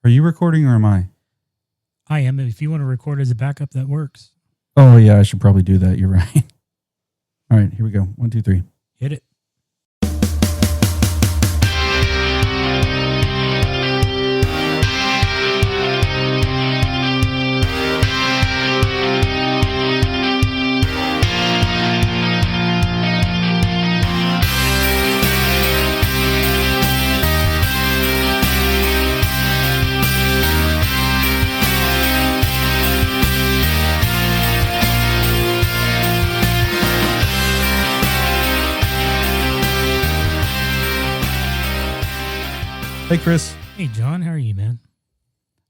Are you recording or am I? I am. If you want to record as a backup, that works. Oh, yeah, I should probably do that. You're right. All right, here we go. 1, 2, 3. Hit it. Hey, Kris. Hey, John. How are you, man?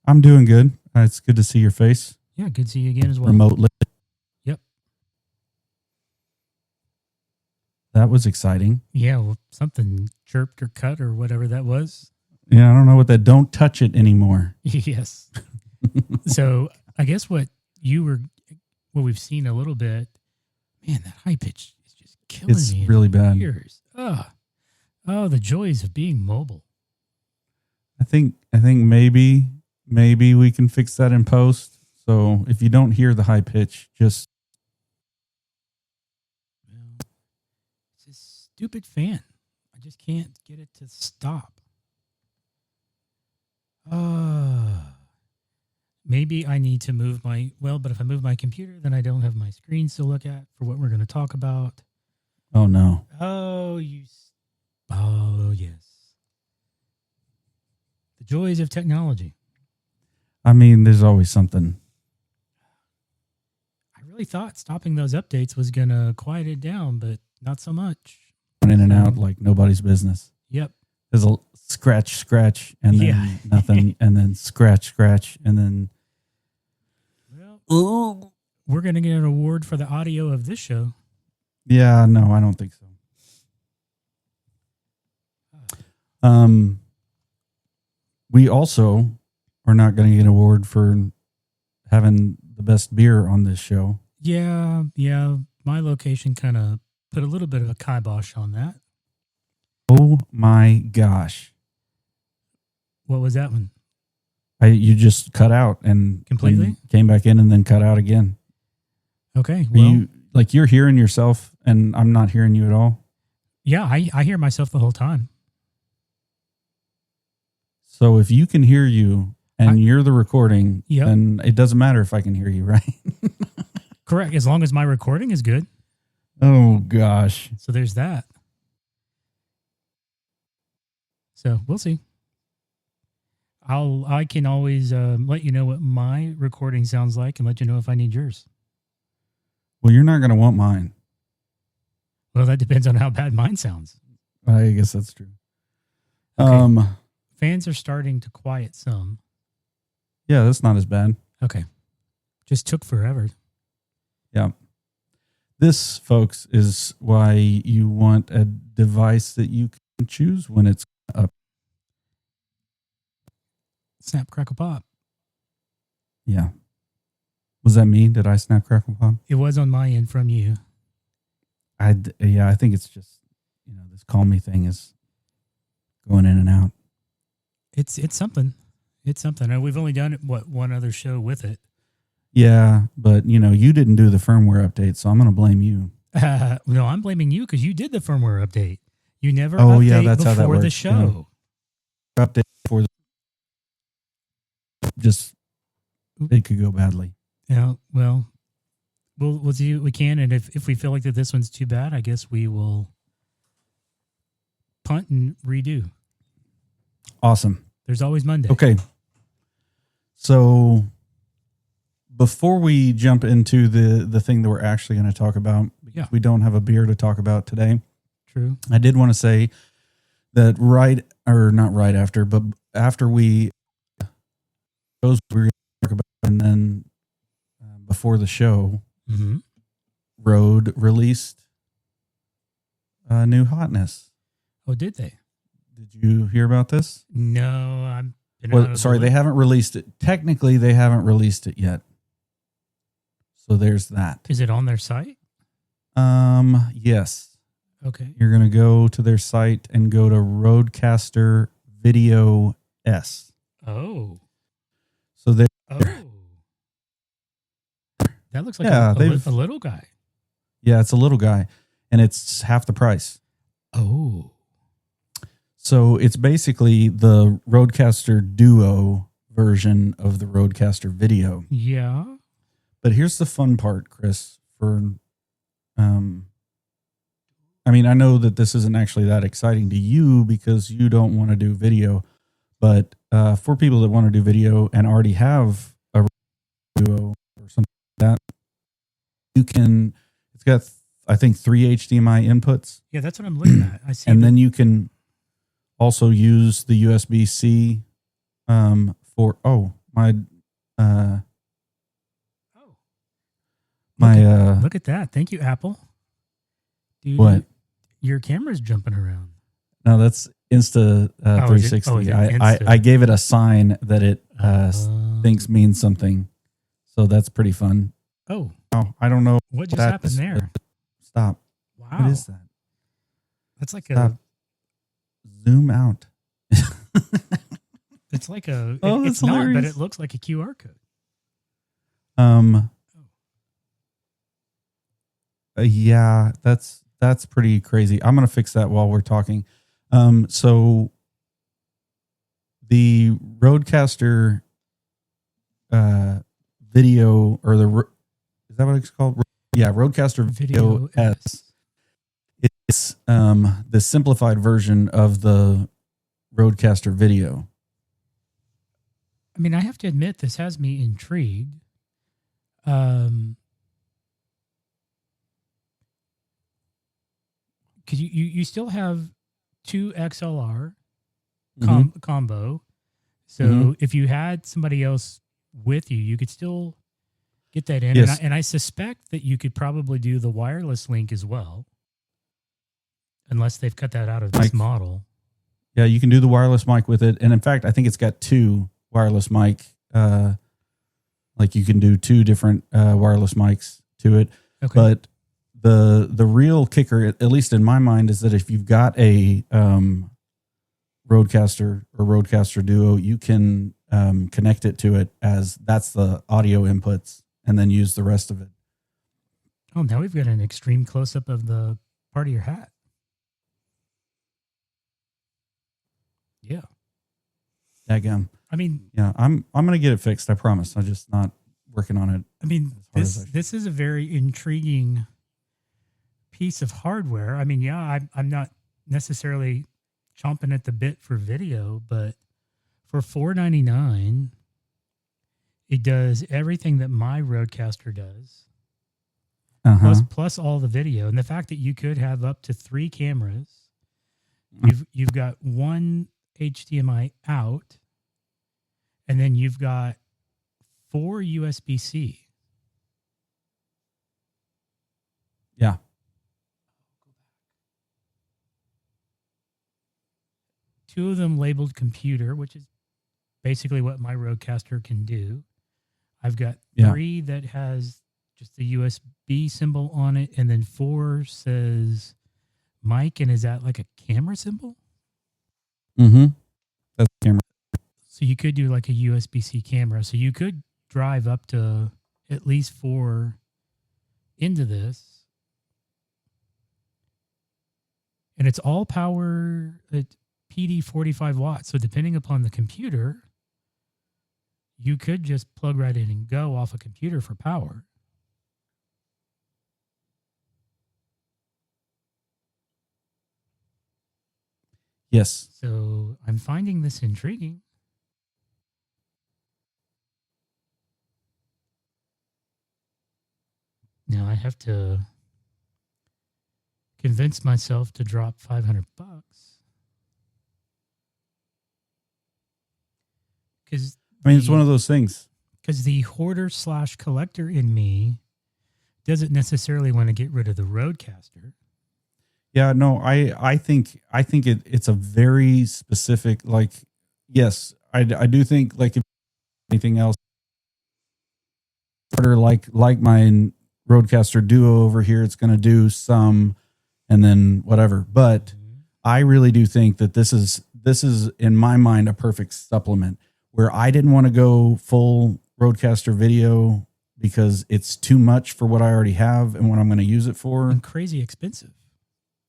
I'm doing good. It's good to see your face. Yeah, good to see you again as well. Remotely. Yep. That was exciting. Yeah, well, something chirped or cut or whatever that was. Yeah, I don't know what that don't touch it anymore. Yes. So I guess what we've seen a little bit, man, that high pitch is just killing It's me. really bad. Ears. Oh, the joys of being mobile. I think maybe we can fix that in post. So if you don't hear the high pitch, just It's a stupid fan. I just can't get it to stop. Maybe I need to move but if I move my computer, then I don't have my screens to look at for what we're going to talk about. oh no. Oh, yes. The joys of technology. I mean, there's always something. I really thought stopping those updates was going to quiet it down, but not so much. In and out like nobody's business. Yep. There's a scratch, and then nothing, and then scratch, and then. Well, we're going to get an award for the audio of this show. Yeah, no, I don't think so. We also are not going to get an award for having the best beer on this show. Yeah. My location kind of put a little bit of a kibosh on that. Oh my gosh. What was that one? You just cut out and Completely? and came back in and then cut out again. Okay. Well, you're hearing yourself and I'm not hearing you at all. yeah, I hear myself the whole time. So if you can hear you and you're the recording, Yep. then it doesn't matter if I can hear you, right? Correct. As long as my recording is good. Oh gosh. So there's that. So we'll see. I can always let you know what my recording sounds like and let you know if I need yours. Well, you're not going to want mine. Well, that depends on how bad mine sounds. I guess that's true. Okay. Fans are starting to quiet some. Yeah, that's not as bad. Okay. Just took forever. Yeah. This, folks, is why you want a device that you can choose when it's up. Snap, crackle, pop. Yeah. Was that me? Did I snap, crackle, pop? It was on my end from you. I think it's just, this call me thing is going in and out. It's something. It's something. And we've only done one other show with it. Yeah, but, you didn't do the firmware update, so I'm going to blame you. No, I'm blaming you because you did the firmware update. You never that's how that before works. the show. Yeah. Update before it could go badly. Yeah, well, we'll see what we can, and if we feel like that this one's too bad, I guess we will punt and redo. Awesome. There's always Monday. Okay. So before we jump into the thing that we're actually going to talk about, because we don't have a beer to talk about today. True. I did want to say that not right after, but after we chose we were going to talk about, and then before the show, Rode released a new hotness. Oh, did they? Did you hear about this? No, they haven't released it. Technically, they haven't released it yet. So there's that. Is it on their site? Yes. Okay. You're going to go to their site and go to Roadcaster Video S. Oh. So they Oh, that looks like Yeah, a little guy. yeah, it's a little guy, and it's half the price. Oh, So it's basically the Roadcaster Duo version of the Roadcaster Video. yeah. But here's the fun part, Kris. I mean, I know that this isn't actually that exciting to you because you don't want to do video, but for people that want to do video and already have a Duo or something like that, you can. It's got, I think, 3 HDMI inputs. Yeah, that's what I'm looking at. I see. And then you can also use the USB-C for look at that. Thank you, Apple. Dude, what? Your camera's jumping around. No, that's Insta 360. Is it Insta? I gave it a sign that it thinks means something, so that's pretty fun. Oh, I don't know what just happened there? Stop. Wow, What is that? That's like Stop. Zoom out. It's like a. Oh, that's it's not, hilarious. but it looks like a QR code. Yeah, that's pretty crazy. I'm gonna fix that while we're talking. So the Roadcaster video, or is that what it's called? Yeah, Roadcaster Video S. It's the simplified version of the Roadcaster Video. I mean, I have to admit, this has me intrigued. Because you still have 2 XLR combo. So if you had somebody else with you, you could still get that in. Yes. And I suspect that you could probably do the wireless link as well, unless they've cut that out of this model. Yeah, you can do the wireless mic with it. And in fact, I think it's got 2 wireless mic. Like you can do 2 different wireless mics to it. Okay. But the real kicker, at least in my mind, is that if you've got a Roadcaster or Roadcaster Duo, you can connect it to it as that's the audio inputs and then use the rest of it. Oh, now we've got an extreme close-up of the part of your hat. Yeah. Daggum. I mean, yeah, I'm gonna get it fixed. I promise. I'm just not working on it. I mean, this is a very intriguing piece of hardware. I mean, yeah, I'm not necessarily chomping at the bit for video, but for $4.99, it does everything that my Roadcaster does, plus all the video, and the fact that you could have up to 3 cameras. You've got 1 HDMI out, and then you've got 4 USB-C. Yeah. Two of them labeled computer, which is basically what my Roadcaster can do. I've got 3 that has just the USB symbol on it, and then 4 says mic, and is that like a camera symbol? Mm-hmm. That's the camera. So you could do like a USB-C camera. So you could drive up to at least 4 into this. And it's all power at PD 45 watts. So depending upon the computer, you could just plug right in and go off a computer for power. Yes. So I'm finding this intriguing. Now I have to convince myself to drop $500. Because I mean, it's one of those things. Because the hoarder / collector in me doesn't necessarily want to get rid of the Roadcaster. Yeah, no, I think it's a very specific, like, yes, I do think, like, if anything else, like my Roadcaster Duo over here, it's going to do some, and then whatever. But I really do think that this is in my mind a perfect supplement. where I didn't want to go full Roadcaster video because it's too much for what I already have and what I'm going to use it for. And crazy expensive.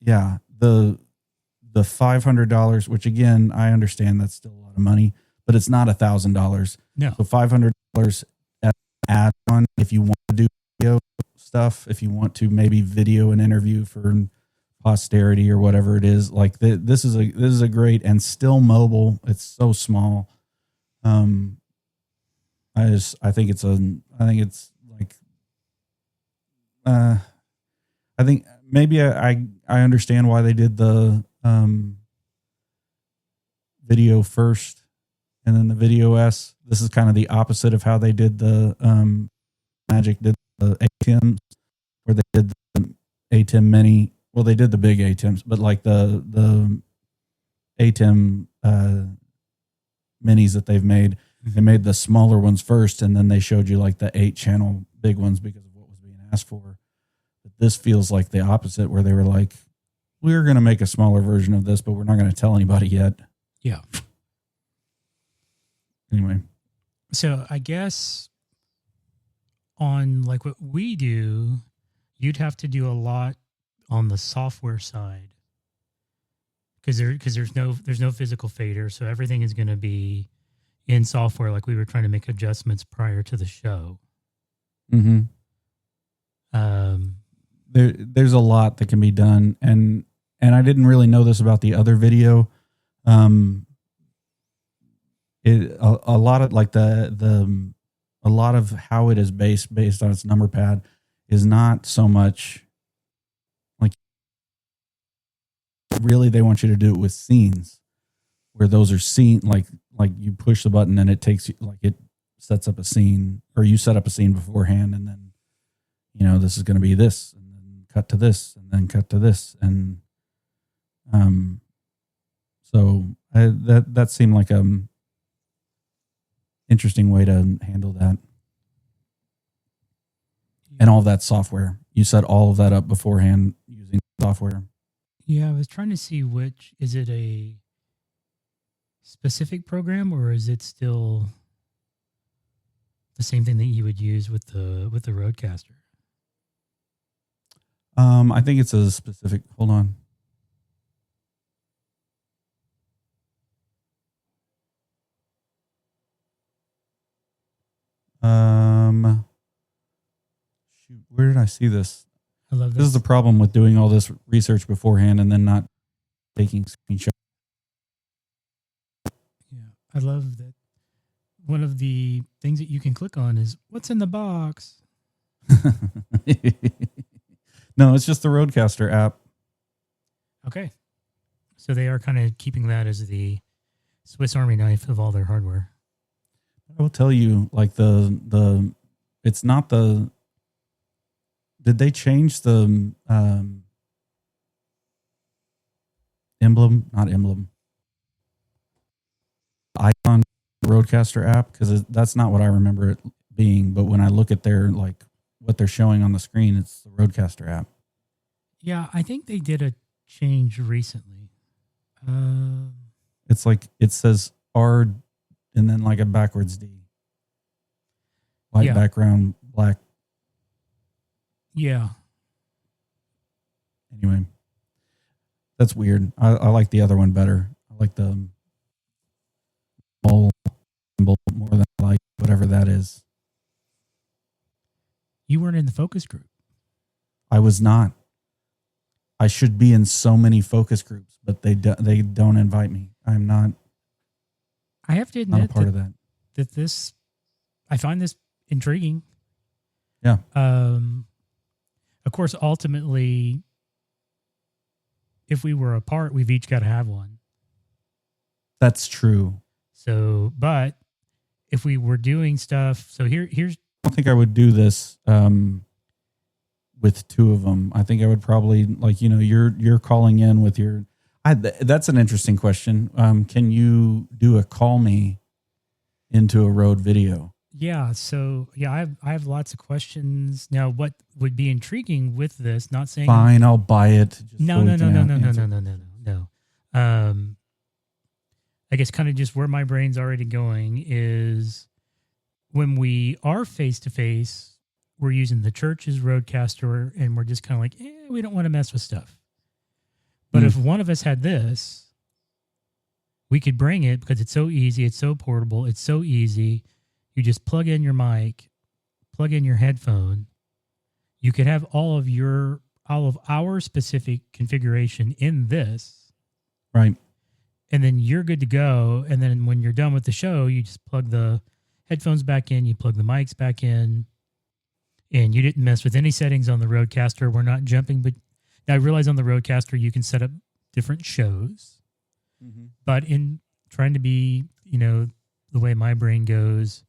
Yeah. The $500, which again, I understand that's still a lot of money, but it's not $1,000. No. So $500 add on if you want to do video stuff, if you want to maybe video an interview for posterity or whatever it is. Like this is a great and still mobile. It's so small. I think it's like, I think maybe I understand why they did the video first and then the Video S. This is kind of the opposite of how they did the Magic did the ATEMs, where they did the ATEM Mini. Well, they did the big ATEMs, but like the ATEM minis that they've made, they made the smaller ones first, and then they showed you like the 8-channel big ones because of what was being asked for. But this feels like the opposite, where they were like, we're going to make a smaller version of this, but we're not going to tell anybody yet. Yeah. Anyway. So I guess on like what we do, you'd have to do a lot on the software side because there's no physical fader, so everything is going to be in software. Like we were trying to make adjustments prior to the show. Mm-hmm. There's a lot that can be done, and I didn't really know this about the other video. A lot of like a lot of how it is based on its number pad is not so much like really they want you to do it with scenes where those are scene like you push the button and it takes you like it sets up a scene, or you set up a scene beforehand and then this is going to be this and then cut to this and then cut to this and so that seemed like interesting way to handle that. And all of that software. You set all of that up beforehand using software. Yeah, I was trying to see which, is it a specific program or is it still the same thing that you would use with the Roadcaster? I think it's a specific, hold on. Shoot, where did I see this? I love this. This is the problem with doing all this research beforehand and then not taking screenshots. Yeah, I love that. One of the things that you can click on is what's in the box. No, it's just the Roadcaster app. Okay. So they are kind of keeping that as the Swiss Army knife of all their hardware. I will tell you, like it's not the. Did they change the emblem? Not emblem. Icon Roadcaster app, because that's not what I remember it being. But when I look at their like what they're showing on the screen, it's the Roadcaster app. Yeah, I think they did a change recently. It's like it says R and then like a backwards D. White background, black. Yeah. Anyway, that's weird. I like the other one better. I like the mole symbol more than I like whatever that is. You weren't in the focus group. I was not. I should be in so many focus groups, but they don't invite me. I'm not. I have to admit not a part of that. That this, I find this intriguing. Yeah. Of course, ultimately, if we were apart, we've each got to have one. That's true. So, but if we were doing stuff, so here's. I don't think I would do this with two of them. I think I would probably you're calling in with your. That's an interesting question. Can you do a call me into a road video? Yeah. So yeah, I have lots of questions now. What would be intriguing with this? Not saying fine, I'll buy it. No. I guess kind of just where my brain's already going is when we are face to face, we're using the church's Roadcaster and we're just kind of like, we don't want to mess with stuff. But if one of us had this, we could bring it because it's so easy. It's so portable. It's so easy. You just plug in your mic, plug in your headphone. You could have all of our specific configuration in this. Right. And then you're good to go. And then when you're done with the show, you just plug the headphones back in, you plug the mics back in, and you didn't mess with any settings on the Roadcaster. We're not jumping, but now I realize on the Roadcaster you can set up different shows. Mm-hmm. But in trying to be, the way my brain goes,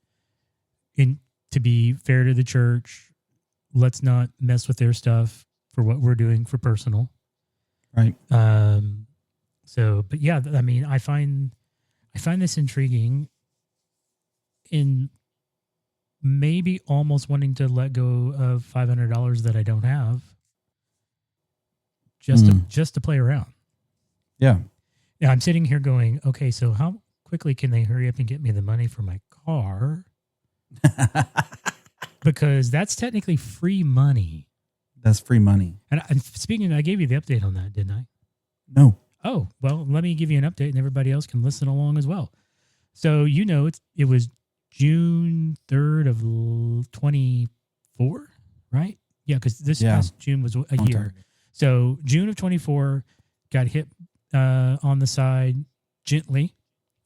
to be fair to the church, let's not mess with their stuff for what we're doing for personal. Right. But yeah, I mean, I find this intriguing in maybe almost wanting to let go of $500 that I don't have just to play around. Yeah. Now I'm sitting here going, okay, so how quickly can they hurry up and get me the money for my car? Because that's technically free money. That's free money. And speaking, I gave you the update on that, didn't I? No. Oh, well, let me give you an update and everybody else can listen along as well. So, it was June 3rd of 24, right? Yeah, because this past June was a year. So June of 24 got hit on the side gently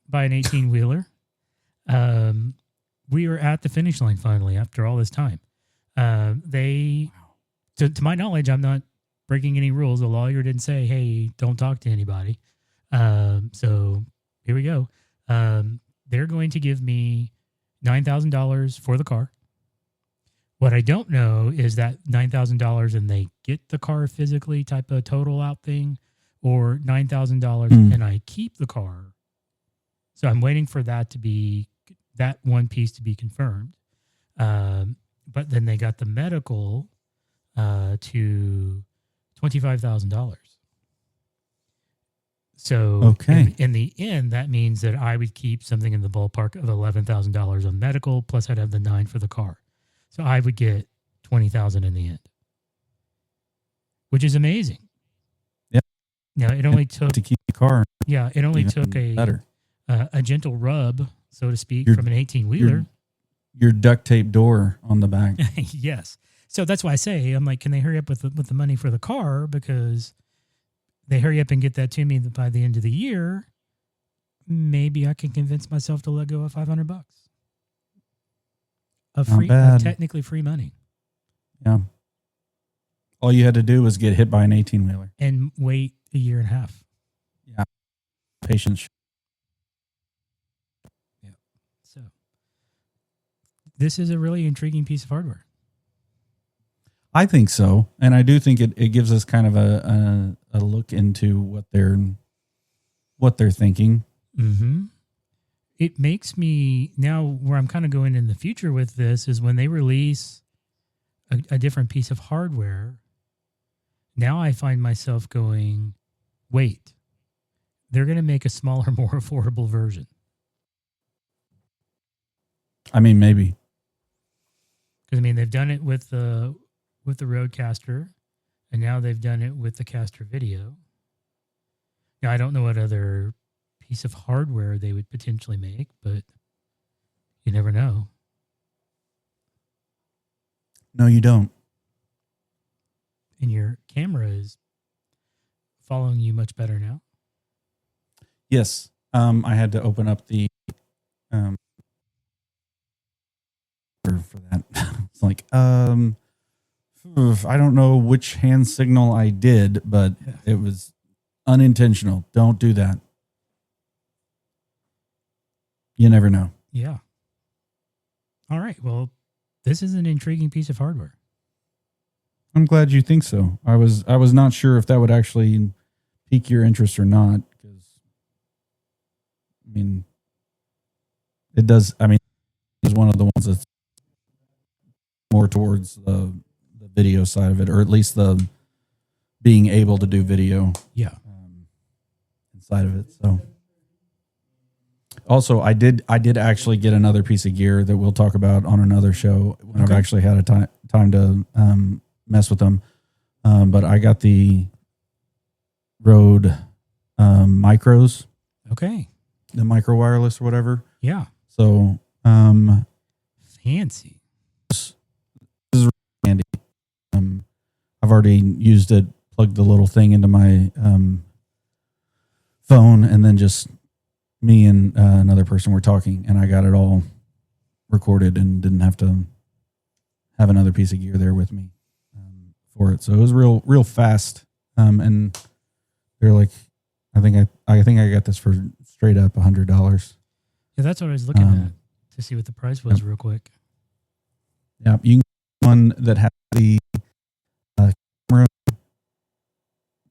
by an 18-wheeler. We were at the finish line finally after all this time. To my knowledge, I'm not breaking any rules. The lawyer didn't say, hey, don't talk to anybody. So here we go. They're going to give me $9,000 for the car. What I don't know is that $9,000 and they get the car physically type of total out thing, or $9,000 and I keep the car. So I'm waiting for that one piece to be confirmed. But then they got the medical to $25,000. So in the end, that means that I would keep something in the ballpark of $11,000 on medical, plus I'd have the $9,000 for the car. So I would get $20,000 in the end, which is amazing. Yeah. Now it only took to keep the car. Yeah, it only took a gentle rub, so to speak, from an 18-wheeler. Your duct tape door on the back. Yes. So that's why I say, I'm like, can they hurry up with the money for the car? Because they hurry up and get that to me by the end of the year, maybe I can convince myself to let go of $500 of technically free money. Yeah. All you had to do was get hit by an 18-wheeler and wait a year and a half. Yeah. Patience. Yeah. So this is a really intriguing piece of hardware. I think so. And I do think it gives us kind of a look into what they're thinking. Mm-hmm. It makes me now where I'm kind of going in the future with this is when they release a different piece of hardware. Now I find myself going, wait, they're going to make a smaller, more affordable version. I mean, maybe. Because they've done it with the Roadcaster, and now they've done it with the Caster Video. Now I don't know what other piece of hardware they would potentially make, but you never know. No, you don't. And your camera is following you much better now. Yes. I had to open up the for that. It's like, I don't know which hand signal I did, but it was unintentional. Don't do that. You never know. Yeah. All right. Well, this is an intriguing piece of hardware. I'm glad you think so. I was not sure if that would actually pique your interest or not, because it does. It's one of the ones that's more towards the video side of it, or at least the being able to do video. Yeah. Inside of it. So Also, I did actually get another piece of gear that we'll talk about on another show when I've actually had a time to mess with them. But I got the Rode micros. Okay. The micro wireless or whatever. Yeah. So fancy. This is handy. I've already used it, plugged the little thing into my phone, and then just me and another person were talking, and I got it all recorded and didn't have to have another piece of gear there with me for it. So it was real fast. And they're like, I think I got this for straight up $100. Yeah, that's what I was looking at to see what the price was real quick. Yeah, you can get one that has the camera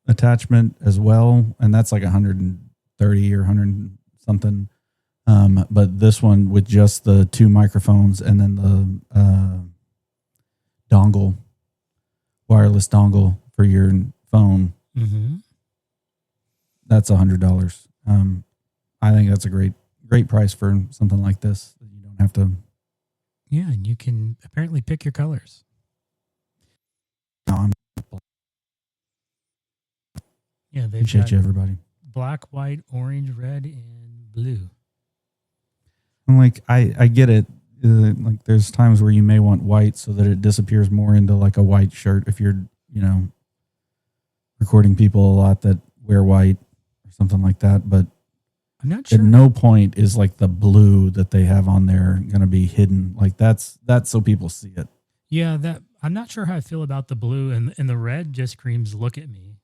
attachment as well, and that's like 130 or 100 something. But this one with just the two microphones and then the dongle, wireless dongle for your phone, that's $100. I think that's a great price for something like this. You don't have to. Yeah, and you can apparently pick your colors. Yeah, they appreciate you, everybody. Black, white, orange, red, and blue. I'm like, I get it. Like, there's times where you may want white so that it disappears more into like a white shirt if you're, recording people a lot that wear white or something like that. But I'm not sure. At no point is like the blue that they have on there going to be hidden. Like that's so people see it. Yeah, that I'm not sure how I feel about the blue, and the red just screams, "Look at me."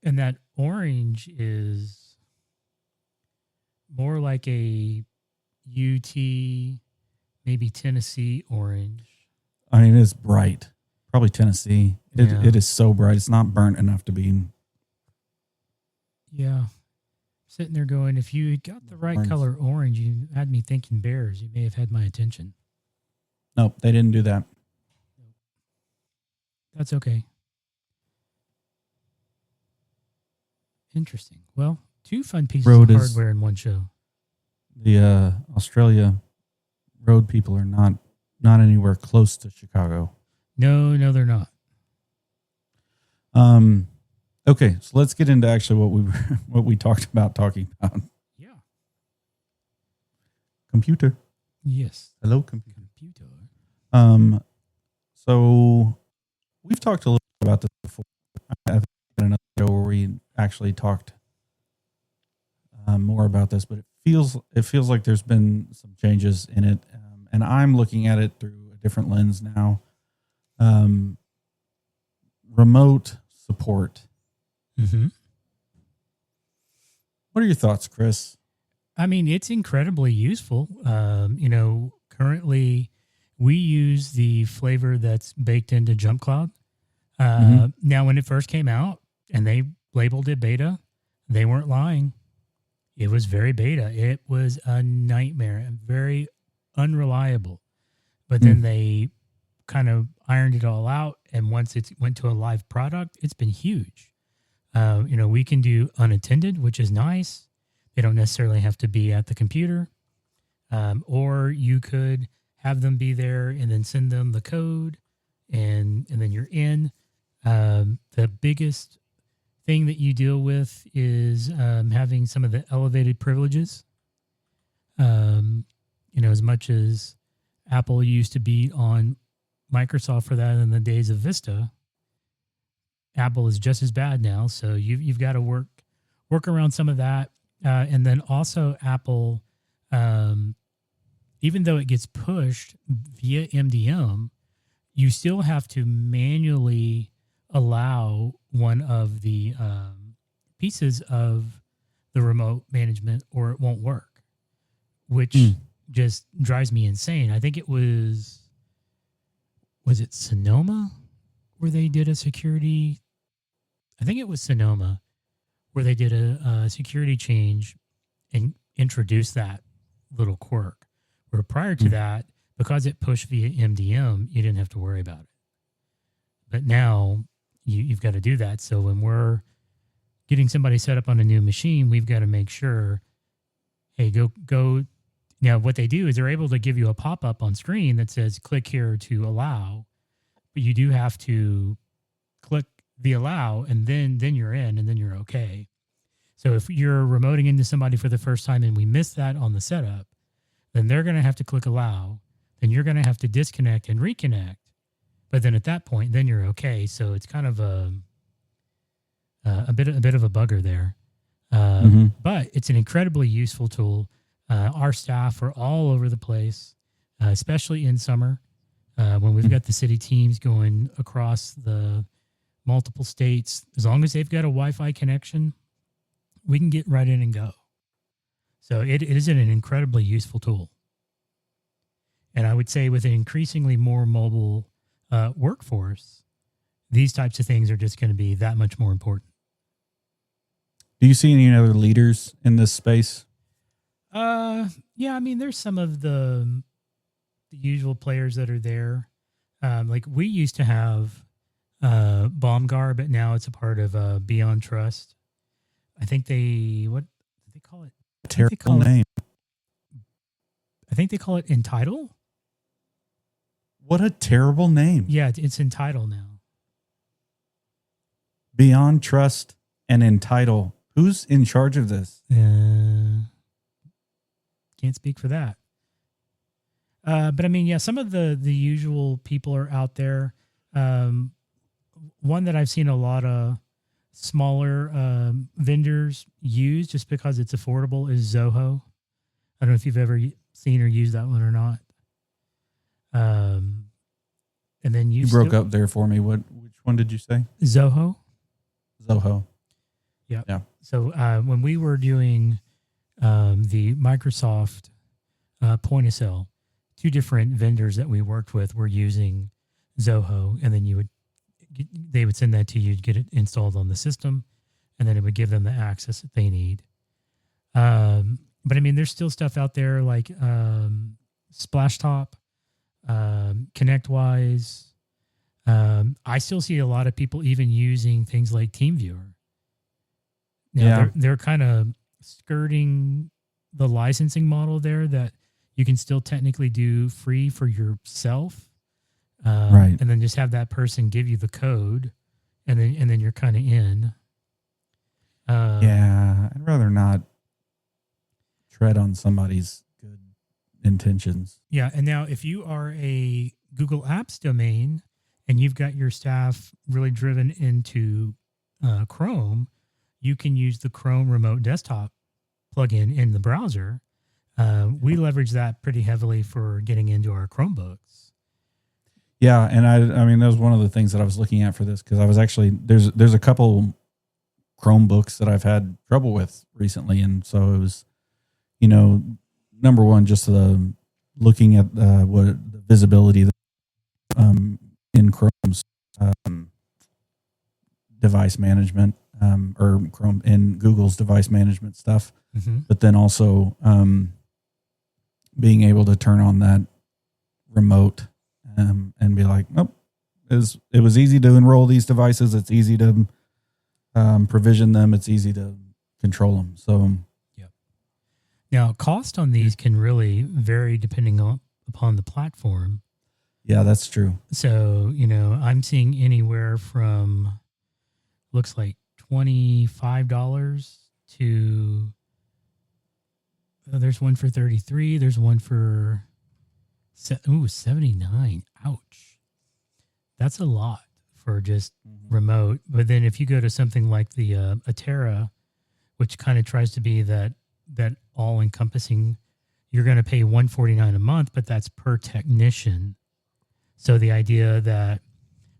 And that orange is more like a UT, maybe Tennessee orange. I mean, it's bright. Probably Tennessee. It is so bright. It's not burnt enough to be. Yeah. Sitting there going, if you got the right color orange, you had me thinking bears. You may have had my attention. Nope, they didn't do that. That's okay. Interesting. Well, two fun pieces of hardware in one show. The Australia Rode people are not anywhere close to Chicago. No, they're not. Okay, so let's get into actually what we talking about. Yeah. Computer. Yes. Hello, computer. So we've talked a little bit about this before. I think in another show where we actually talked more about this, but it feels like there's been some changes in it, and I'm looking at it through a different lens now. Remote support. Mm-hmm. What are your thoughts, Kris? I mean, it's incredibly useful. Currently we use the flavor that's baked into Jump Cloud. Now, when it first came out and they labeled it beta, they weren't lying. It was very beta. It was a nightmare and very unreliable. But then they kind of ironed it all out. And once it went to a live product, it's been huge. We can do unattended, which is nice. They don't necessarily have to be at the computer. Or you could have them be there and then send them the code and then you're in. The biggest thing that you deal with is having some of the elevated privileges. As much as Apple used to beat on Microsoft for that in the days of Vista, Apple is just as bad now. So you've got to work around some of that. And then also Apple, even though it gets pushed via MDM, you still have to manually allow one of the pieces of the remote management or it won't work, which just drives me insane. I think it was it Sonoma where they did a security? I think it was Sonoma where they did a security change and introduced that little quirk. Where prior to that, because it pushed via MDM, you didn't have to worry about it. But now you've got to do that. So when we're getting somebody set up on a new machine, we've got to make sure, hey, go. Now, what they do is they're able to give you a pop-up on screen that says click here to allow, but you do have to click the allow, and then you're in, and then you're okay. So if you're remoting into somebody for the first time and we miss that on the setup, then they're going to have to click allow. Then you're going to have to disconnect and reconnect. But then at that point, then you're okay. So it's kind of a bit of a bugger there. But it's an incredibly useful tool. Our staff are all over the place, especially in summer when we've got the city teams going across the multiple states. As long as they've got a Wi-Fi connection, we can get right in and go. So it is an incredibly useful tool. And I would say with an increasingly more mobile workforce, these types of things are just going to be that much more important. Do you see any other leaders in this space? Yeah, I mean, there's some of the usual players that are there. Like we used to have Bomgar, but now it's a part of Beyond Trust. I think what do they call it? Terrible name. I think they call it Entitle. What a terrible name. Yeah, it's Entitle now. Beyond Trust and Entitle. Who's in charge of this? Can't speak for that. But I mean, yeah, some of the usual people are out there. One that I've seen a lot of smaller vendors use just because it's affordable is Zoho. I don't know if you've ever seen or used that one or not. And then you broke up there for me. Which one did you say? Zoho. Yep. Yeah. So when we were doing the Microsoft point of sale, two different vendors that we worked with were using Zoho, and then they would send that to you to get it installed on the system, and then it would give them the access that they need. But I mean, there's still stuff out there like Splashtop, ConnectWise. I still see a lot of people even using things like TeamViewer. Now, they're kind of skirting the licensing model there that you can still technically do free for yourself. Right. And then just have that person give you the code, and then you're kind of in. Yeah, I'd rather not tread on somebody's good intentions. Yeah, and now if you are a Google Apps domain and you've got your staff really driven into Chrome, you can use the Chrome Remote Desktop plugin in the browser. We leverage that pretty heavily for getting into our Chromebooks. Yeah, and I mean, that was one of the things that I was looking at for this, because I was actually, there's a couple Chromebooks that I've had trouble with recently, and so it was, number one, just looking at what the visibility in Chrome's device management, or Chrome in Google's device management stuff, but then also being able to turn on that remote. And be like, nope, it was easy to enroll these devices. It's easy to provision them. It's easy to control them. So, yep. Now, cost on these can really vary depending upon the platform. Yeah, that's true. So, I'm seeing anywhere from looks like $25 to there's one for $33. There's one for $79. Ouch. That's a lot for just remote. But then if you go to something like the Atera, which kind of tries to be that all-encompassing, you're going to pay $149 a month, but that's per technician. So the idea that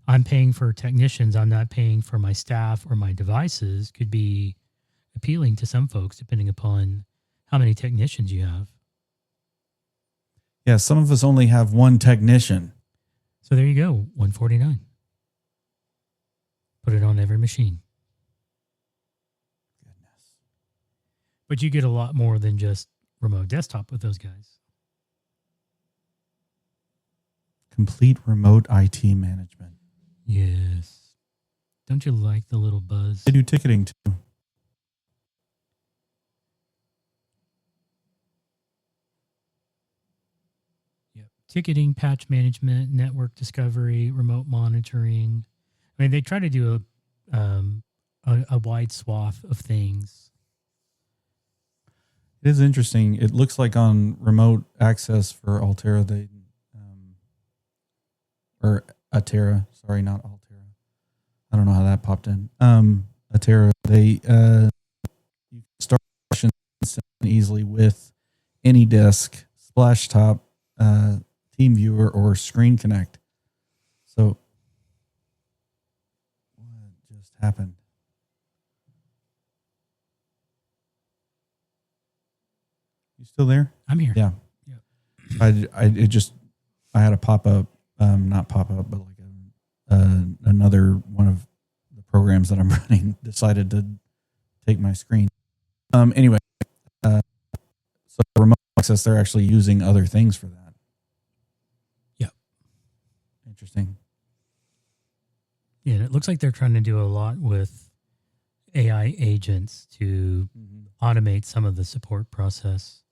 I'm paying for technicians, I'm not paying for my staff or my devices could be appealing to some folks depending upon how many technicians you have. Yeah, some of us only have one technician. So there you go, $149. Put it on every machine. Goodness. But you get a lot more than just remote desktop with those guys. Complete remote IT management. Yes. Don't you like the little buzz? They do ticketing too. Yep. Ticketing, patch management, network discovery, remote monitoring. I mean, they try to do a wide swath of things. It is interesting. It looks like on remote access for Altera, they or Altera, sorry, not Altera. I don't know how that popped in. Altera, they you can start sessions easily with AnyDesk, Splashtop, TeamViewer, or Screen Connect. So, what just happened? You still there? I'm here. Yeah. I had a pop up, not pop up, but like another one of the programs that I'm running decided to take my screen. Anyway, so remote access, they're actually using other things for that. Yep. Interesting. Yeah, and it looks like they're trying to do a lot with AI agents to automate some of the support process.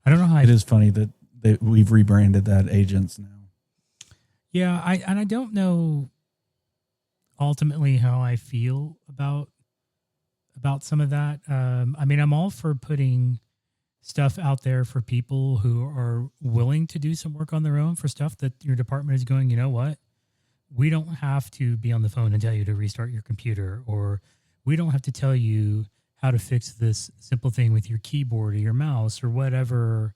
I don't know how it is funny that we've rebranded that agents now. Yeah, I don't know ultimately how I feel about some of that. I mean, I'm all for putting stuff out there for people who are willing to do some work on their own for stuff that your department is going, you know what? We don't have to be on the phone and tell you to restart your computer, or we don't have to tell you how to fix this simple thing with your keyboard or your mouse or whatever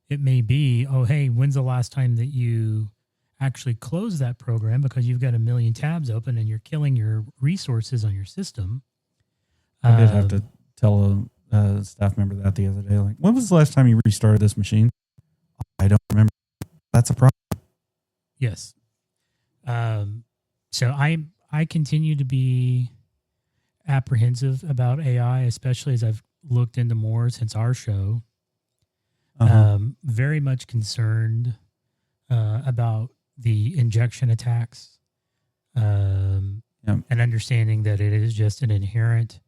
it may be. Oh, hey, when's the last time that you actually close that program because you've got a million tabs open and you're killing your resources on your system? I did have to tell a staff member that the other day. Like, when was the last time you restarted this machine? I don't remember. That's a problem. Yes. So I continue to be apprehensive about AI, especially as I've looked into more since our show. Very much concerned about the injection attacks, and understanding that it is just an inherent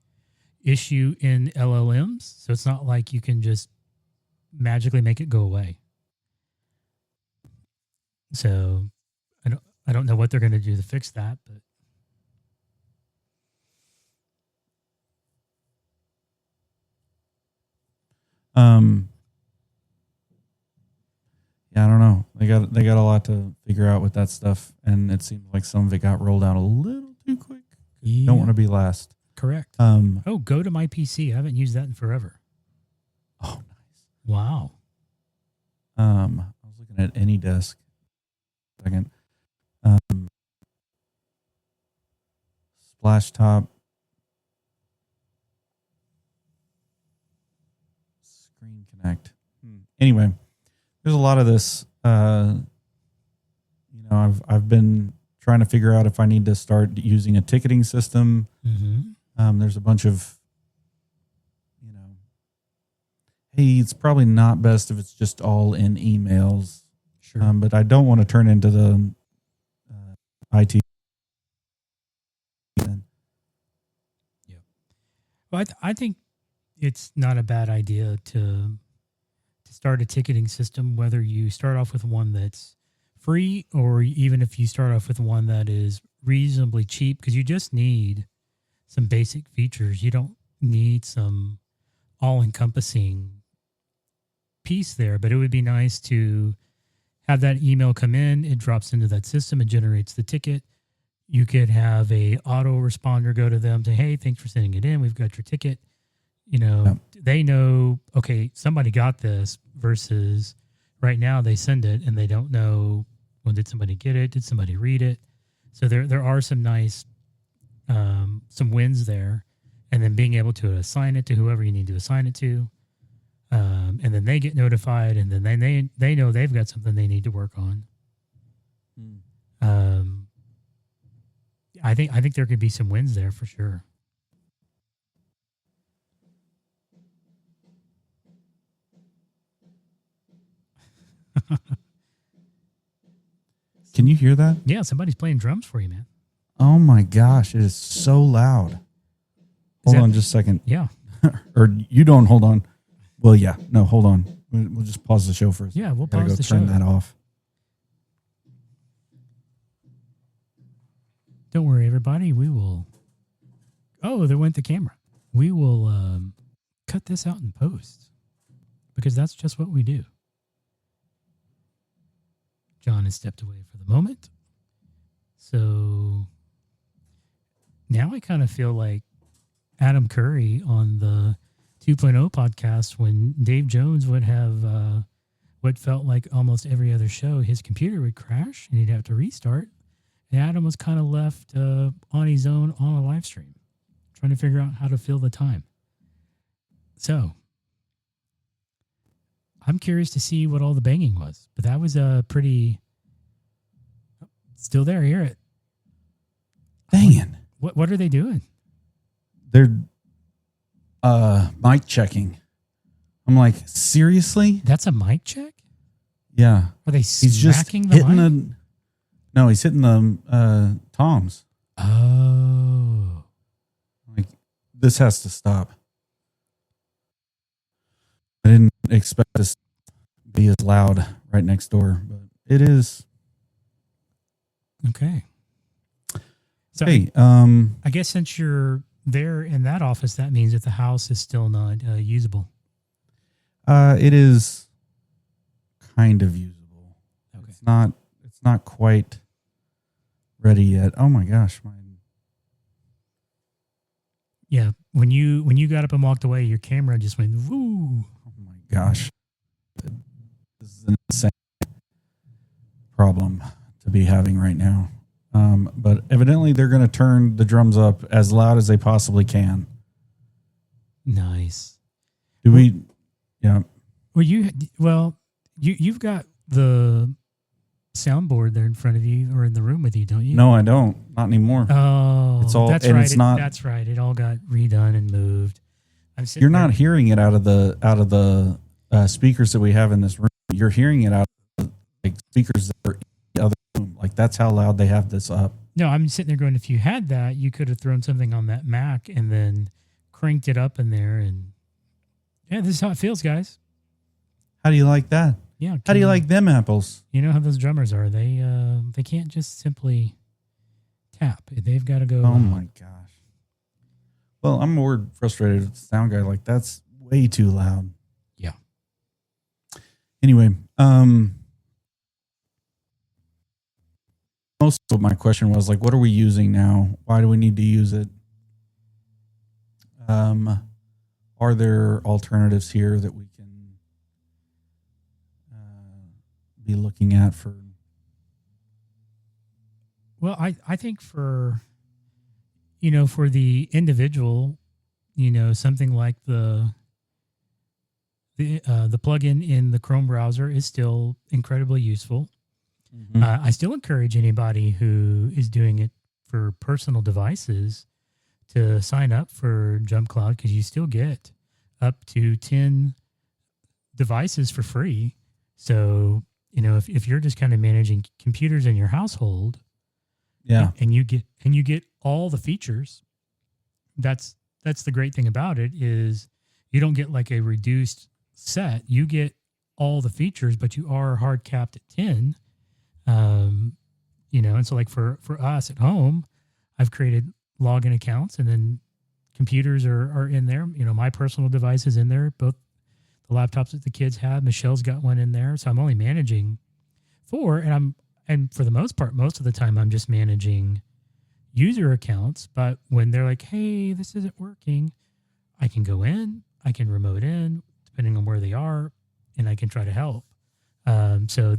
issue in LLMs. So it's not like you can just magically make it go away. So I don't know what they're going to do to fix that, but yeah, I don't know. They got a lot to figure out with that stuff, and it seems like some of it got rolled out a little too quick. yeah. Don't want to be last. Correct. Go to my PC. I haven't used that in forever. Oh, nice. Wow. I was looking at AnyDesk. Second. Splashtop. Screen Connect. Anyway, there's a lot of this. I've been trying to figure out if I need to start using a ticketing system. There's a bunch of, hey, it's probably not best if it's just all in emails. Sure. But I don't want to turn into the IT. Yeah. Well, I think it's not a bad idea to start a ticketing system, whether you start off with one that's free or even if you start off with one that is reasonably cheap, because you just need some basic features. You don't need some all-encompassing piece there, but it would be nice to have that email come in. It drops into that system and generates the ticket. You could have a auto responder go to them to, hey, thanks for sending it in. We've got your ticket. They know, okay, somebody got this, versus right now they send it and they don't know, well, did somebody get it? Did somebody read it? So there are some nice, some wins there. And then being able to assign it to whoever you need to assign it to. And then they get notified, and then they know they've got something they need to work on. I think there could be some wins there for sure. Can you hear that? Yeah, somebody's playing drums for you, man. Oh my gosh, it is so loud. Hold on just a second. Yeah. Or you don't hold on. Well, yeah. No, hold on. We'll just pause the show first. Yeah, we'll pause the show. Turn that off. Don't worry, everybody. We will. Oh, there went the camera. We will cut this out in post because that's just what we do. John has stepped away for the moment. So now I kind of feel like Adam Curry on the 2.0 podcast when Dave Jones would have what felt like almost every other show. His computer would crash and he'd have to restart. And Adam was kind of left on his own on a live stream, trying to figure out how to fill the time. So I'm curious to see what all the banging was, but that was a pretty... Still there, hear it. Banging. What are they doing? They're mic checking. I'm like, seriously? That's a mic check? Yeah. Are they He's just smacking the hitting mic? No, he's hitting the toms. Oh. Like, this has to stop. I didn't expect this to be as loud right next door, but it is. Okay. So Hey, I guess since you're there in that office, that means that the house is still not usable. it is kind of usable. Okay. It's not quite ready yet. Oh my gosh, Yeah, when you got up and walked away, your camera just went woo. oh my gosh. This is an insane problem to be having right now. But evidently they're going to turn the drums up as loud as they possibly can. Nice. Do we? Yeah. You've got the soundboard there in front of you or in the room with you, don't you? No, I don't. Not anymore. Oh, It's all, that's and right. it's not. That's right. It all got redone and moved. You're not hearing it out of the speakers that we have in this room. You're hearing it out of like speakers that are in the other room. Like that's how loud they have this up. No, I'm sitting there going, if you had that, you could have thrown something on that Mac and then cranked it up in there. And yeah, this is how it feels, guys. How do you like that? Yeah. How do you like them apples? You know how those drummers are. They can't just simply tap. They've got to go. Oh my gosh. Well, I'm more frustrated with the sound guy. Like that's way too loud. Yeah. Anyway, most of my question was like, what are we using now? Why do we need to use it? Are there alternatives here that we can be looking at for? Well, I think for the individual, something like the plugin in the Chrome browser is still incredibly useful. Mm-hmm. I still encourage anybody who is doing it for personal devices to sign up for Jump Cloud because you still get up to 10 devices for free. So, if you're just kind of managing computers in your household, yeah, and you get all the features, that's the great thing about it is you don't get like a reduced set. You get all the features, but you are hard capped at 10. And so like for us at home, I've created login accounts and then computers are in there. My personal device is in there, both the laptops that the kids have. Michelle's got one in there. So I'm only managing 4 and for the most part, most of the time I'm just managing user accounts. But when they're like, hey, this isn't working, I can go in, I can remote in, depending on where they are, and I can try to help. So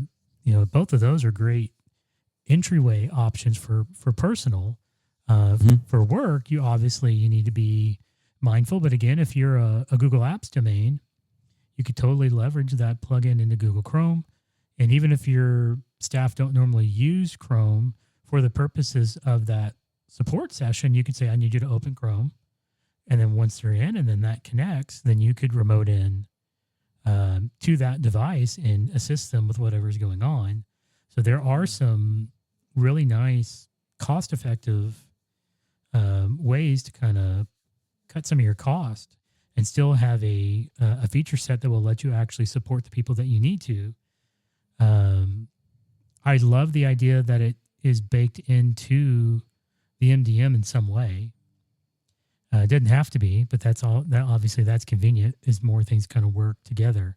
both of those are great entryway options for personal. For work, you need to be mindful. But again, if you're a Google Apps domain, you could totally leverage that plugin into Google Chrome. And even if your staff don't normally use Chrome for the purposes of that support session, you could say, I need you to open Chrome. And then once they're in and then that connects, then you could remote in to that device and assist them with whatever's going on. So there are some really nice, cost-effective ways to kind of cut some of your cost and still have a feature set that will let you actually support the people that you need to. I love the idea that it is baked into the MDM in some way. It doesn't have to be, but that's all. That obviously that's convenient. As more things kind of work together.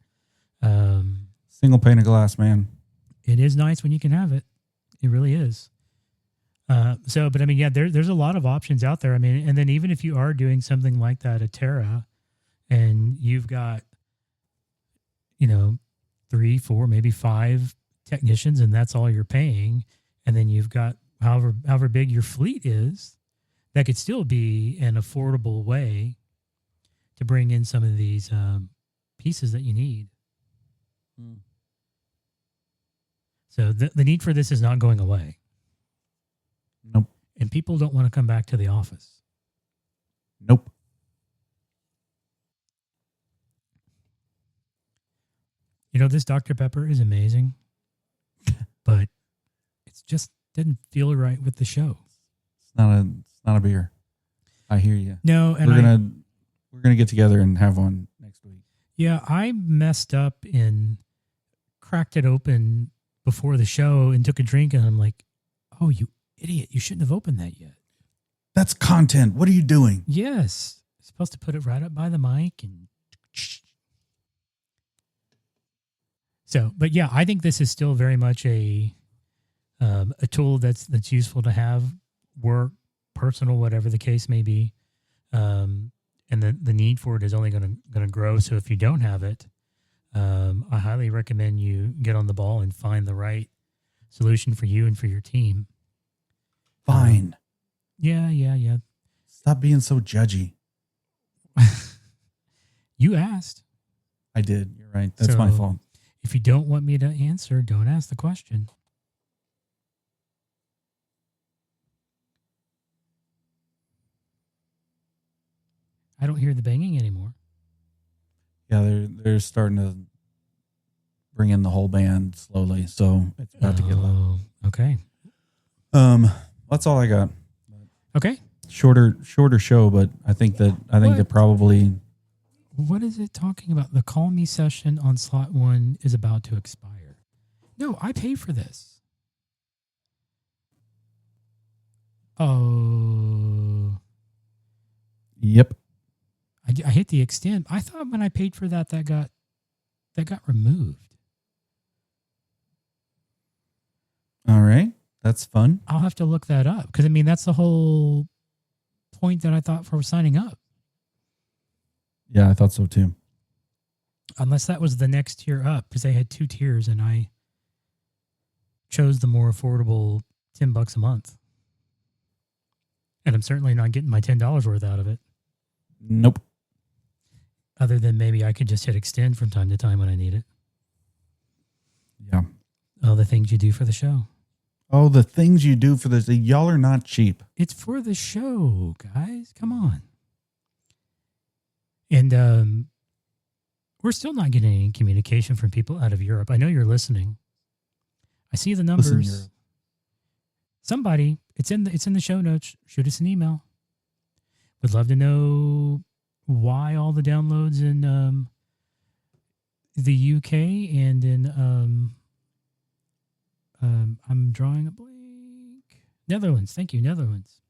Single pane of glass, man. It is nice when you can have it. It really is. But I mean, yeah, there's a lot of options out there. I mean, and then even if you are doing something like that at Terra, and you've got, 3, 4, maybe 5 technicians, and that's all you're paying, and then you've got however big your fleet is, that could still be an affordable way to bring in some of these pieces that you need. So the need for this is not going away. Nope. And people don't want to come back to the office. Nope. This Dr. Pepper is amazing, but it just didn't feel right with the show. It's not a beer. I hear you. No, and we're gonna get together and have one next week. Yeah, I messed up and cracked it open before the show and took a drink, and I'm like, "Oh, you idiot! You shouldn't have opened that yet." That's content. What are you doing? Yes, you're supposed to put it right up by the mic and. So, but yeah, I think this is still very much a tool that's useful to have, work, personal, whatever the case may be, and the need for it is only going to grow. So if you don't have it, I highly recommend you get on the ball and find the right solution for you and for your team. Fine. Yeah. Stop being so judgy. You asked. I did. You're right. That's my fault. If you don't want me to answer, don't ask the question. I don't hear the banging anymore. Yeah, they're starting to bring in the whole band slowly, so it's about to get loud. Okay. That's all I got. Okay. Shorter show, but I think that probably. What is it talking about? The Call Me session on slot 1 is about to expire. No, I pay for this. Oh. Yep. I hit the extend. I thought when I paid for that got removed. All right. That's fun. I'll have to look that up because, I mean, that's the whole point that I thought for signing up. Yeah, I thought so too. Unless that was the next tier up, because they had 2 tiers and I chose the more affordable $10 a month. And I'm certainly not getting my $10 worth out of it. Nope. Other than maybe I could just hit extend from time to time when I need it. Yeah. All the things you do for the show. Oh, the things you do for this. Y'all are not cheap. It's for the show, guys. Come on. And we're still not getting any communication from people out of Europe. I know you're listening. I see the numbers. Listen, Somebody, it's in the show notes. Shoot us an email. Would love to know why all the downloads in the UK and in I'm drawing a blank. Netherlands. Thank you, Netherlands.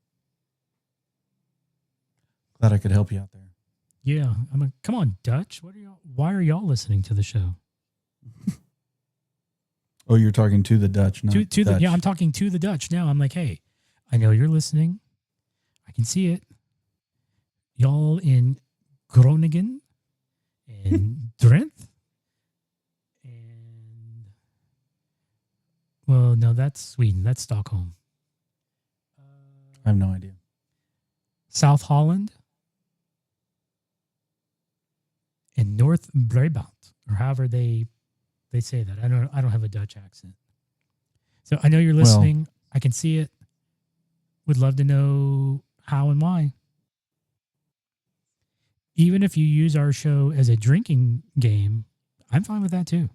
Glad I could help you out there. Yeah, come on, Dutch. Why are y'all listening to the show? Oh, you're talking to the Dutch, not Dutch. I'm talking to the Dutch now. I'm like, hey, I know you're listening. I can see it. Y'all in Groningen and Drenthe. And, well, no, that's Sweden. That's Stockholm. I have no idea. South Holland. And North Brabant, or however they say that. I don't have a Dutch accent. So I know you're listening. Well, I can see it. Would love to know how and why. Even if you use our show as a drinking game, I'm fine with that too.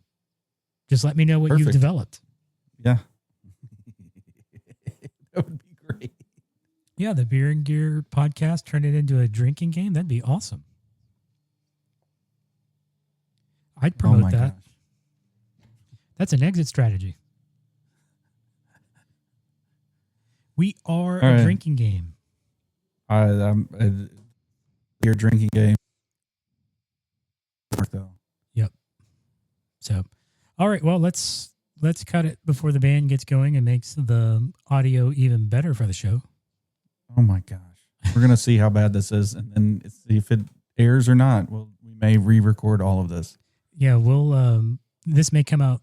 Just let me know what you've developed. Yeah. That would be great. Yeah, the Beer and Gear podcast, turn it into a drinking game. That'd be awesome. I'd promote that. Gosh. That's an exit strategy. We are All a right. drinking game. I'm your drinking game. Though. Yep. So, all right. Well, let's cut it before the band gets going and makes the audio even better for the show. Oh my gosh. We're gonna see how bad this is, and then see if it airs or not. Well, we may re-record all of this. Yeah, we'll. This may come out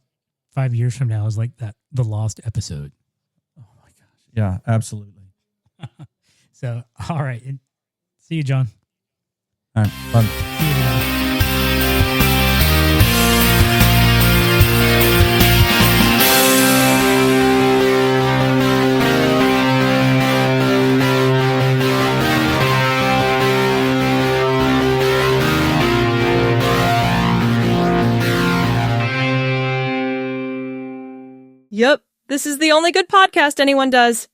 5 years from now as like the lost episode. Oh my gosh. Yeah, absolutely. So, all right. And see you, John. All right. Bye. See you, John. Yep, this is the only good podcast anyone does.